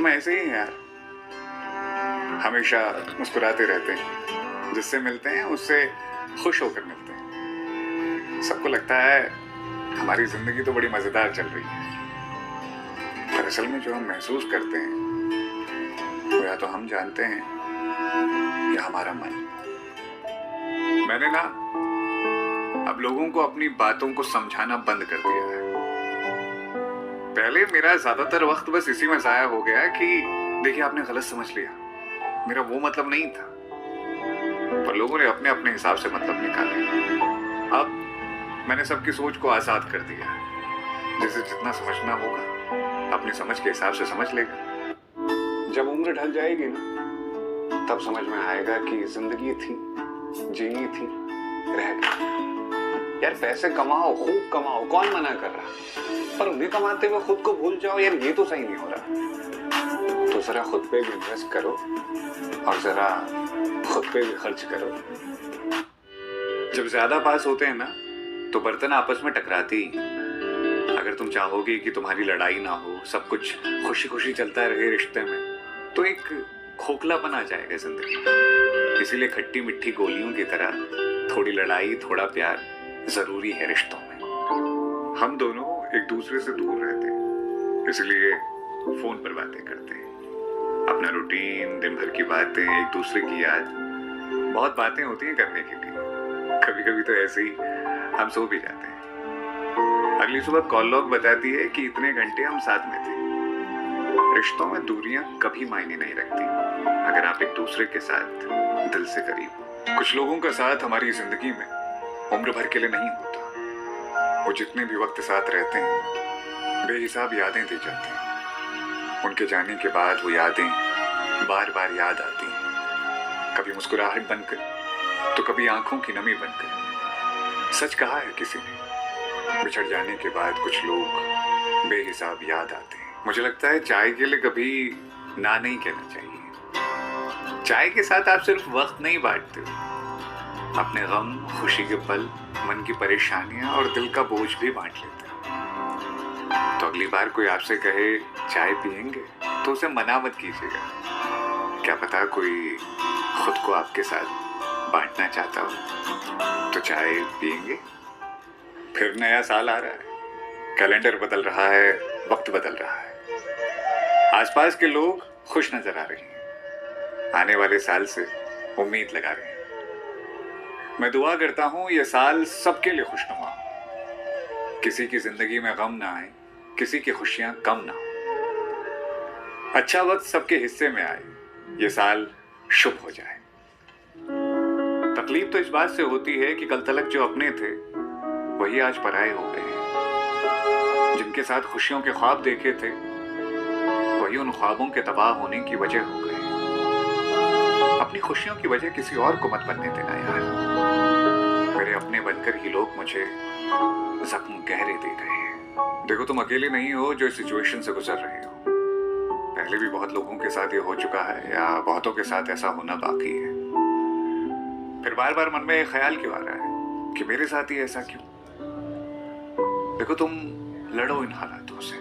हम ऐसे ही हैं यार, हमेशा मुस्कुराते रहते हैं, जिससे मिलते हैं उससे खुश होकर मिलते हैं। सबको लगता है हमारी जिंदगी तो बड़ी मजेदार चल रही है, पर असल में जो हम महसूस करते हैं वो या तो हम जानते हैं या हमारा मन। मैंने ना अब लोगों को अपनी बातों को समझाना बंद कर दिया है। पहले मेरा ज्यादातर वक्त बस इसी में जाया हो गया कि देखिए आपने गलत समझ लिया, मेरा वो मतलब नहीं था। पर लोगों ने अपने अपने हिसाब से मतलब निकाले। अब मैंने सबकी सोच को आजाद कर दिया है, जिसे जितना समझना होगा अपनी समझ के हिसाब से समझ लेगा। जब उम्र ढल जाएगी ना, तब समझ में आएगा कि जिंदगी थी, जीनी थी, रह गई। यार पैसे कमाओ, खूब कमाओ, कौन मना कर रहा, पर उन्हें कमाते हुए खुद को भूल जाओ, यार ये तो सही नहीं हो रहा। तो जरा खुद पे भी इन्वेस्ट करो और जरा खुद पे भी खर्च करो। जब ज्यादा पास होते हैं ना, तो बर्तन आपस में टकराती। अगर तुम चाहोगे कि तुम्हारी लड़ाई ना हो, सब कुछ खुशी खुशी चलता रहे रिश्ते में, तो एक खोखलापन आ जाएगा जिंदगी में। इसीलिए खट्टी मिट्टी गोलियों की तरह थोड़ी लड़ाई, थोड़ा प्यार जरूरी है रिश्तों में। हम दोनों एक दूसरे से दूर रहते हैं, इसलिए फोन पर बातें करते हैं, अपना रूटीन, दिन भर की बातें, एक दूसरे की याद। बहुत बातें होती हैं करने के लिए। कभी कभी तो ऐसे ही हम सो भी जाते हैं। अगली सुबह कॉल लॉग बताती है कि इतने घंटे हम साथ में थे। रिश्तों में दूरियां कभी मायने नहीं रखती अगर आप एक दूसरे के साथ दिल से करीब हो। कुछ लोगों का साथ हमारी जिंदगी में उम्र भर के लिए नहीं होता। वो जितने भी वक्त साथ रहते हैं, बेहिसाब यादें दे जाते हैं। उनके जाने के बाद वो यादें बार बार याद आती हैं, कभी मुस्कुराहट बनकर, तो कभी आंखों की नमी बनकर। सच कहा है किसी ने, बिछड़ जाने के बाद कुछ लोग बेहिसाब याद आते हैं। मुझे लगता है चाय के लिए कभी ना नहीं कहना चाहिए। चाय के साथ आप सिर्फ वक्त नहीं बांटते हो, अपने गम, खुशी के पल, मन की परेशानियां और दिल का बोझ भी बांट लेते हो। तो अगली बार कोई आपसे कहे चाय पियेंगे, तो उसे मना मत कीजिएगा। क्या पता कोई खुद को आपके साथ बांटना चाहता हो। तो चाय पियेंगे। फिर नया साल आ रहा है, कैलेंडर बदल रहा है, वक्त बदल रहा है। आसपास के लोग खुश नजर आ रहे हैं, आने वाले साल से उम्मीद लगा रहे हैं। मैं दुआ करता हूं ये साल सबके लिए खुशनुमा हो, किसी की जिंदगी में गम ना आए, किसी की खुशियां कम ना हो। अच्छा वक्त सबके हिस्से में आए, ये साल शुभ हो जाए। तकलीफ तो इस बात से होती है कि कल तलक जो अपने थे वही आज पराये हो गए हैं। जिनके साथ खुशियों के ख्वाब देखे थे वही उन ख्वाबों के तबाह होने की वजह हो गए। अपनी खुशियों की वजह किसी और को मत बनने देना यार। मेरे अपने बनकर ही लोग मुझे जख्म गहरे दे गए हैं। देखो तुम अकेले नहीं हो जो इस सिचुएशन से गुजर रहे हो। पहले भी बहुत लोगों के साथ ये हो चुका है या बहुतों के साथ ऐसा होना बाकी है। फिर बार बार मन में ख्याल क्यों आ रहा है कि मेरे साथ ही ऐसा क्यों। देखो तुम लड़ो इन हालातों से,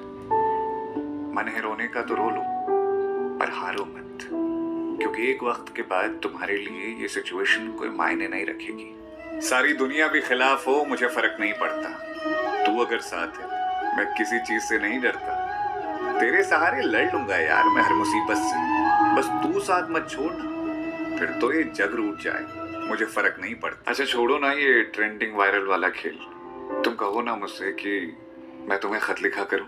मन है रोने का तो रो लो, पर हारो मत, क्योंकि एक वक्त के बाद तुम्हारे लिए ये सिचुएशन कोई मायने नहीं रखेगी। सारी दुनिया भी खिलाफ हो मुझे फर्क नहीं पड़ता, तू अगर साथ है मैं किसी चीज से नहीं डरता। तेरे सहारे लड़ लूंगा यार मैं हर मुसीबत से, बस तू साथ मत छोड़ना, फिर तो ये जग रूठ जाए, मुझे फर्क नहीं पड़ता। अच्छा छोड़ो ना ये ट्रेंडिंग वायरल वाला खेल। तुम कहो ना मुझसे कि मैं तुम्हें खत लिखा करूं,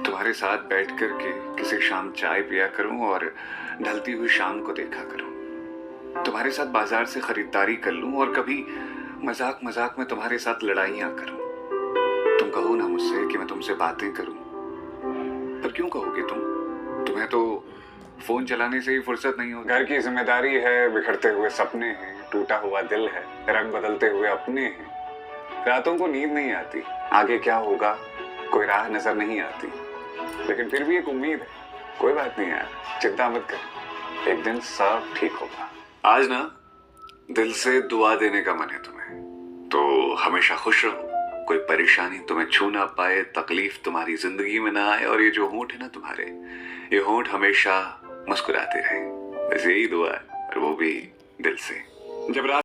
तुम्हारे साथ बैठ कर के किसी शाम चाय पिया करूं और ढलती हुई शाम को देखा करूं। तुम्हारे साथ बाजार से खरीदारी कर लूं और कभी मजाक मजाक में तुम्हारे साथ लड़ाइयां करूं। तुम कहो ना मुझसे कि मैं तुमसे बातें करूं, पर क्यों कहोगे तुम? तुम्हें तो फोन चलाने से ही फुर्सत नहीं होती। घर की जिम्मेदारी है, बिखरते हुए सपने हैं, टूटा हुआ दिल है, रंग बदलते हुए अपने हैं। रातों को नींद नहीं आती, आगे क्या होगा कोई राह नजर नहीं आती, लेकिन फिर भी एक उम्मीद है। कोई बात नहीं यार, चिंता मत कर, एक दिन सब ठीक होगा। आज ना दिल से दुआ देने का मन है तुम्हें, तो हमेशा खुश रहो, कोई परेशानी तुम्हें छू ना पाए, तकलीफ तुम्हारी जिंदगी में ना आए, और ये जो होंठ है ना तुम्हारे, ये होंठ हमेशा मुस्कुराते रहे, बस यही दुआ है, और वो भी दिल से। जब रात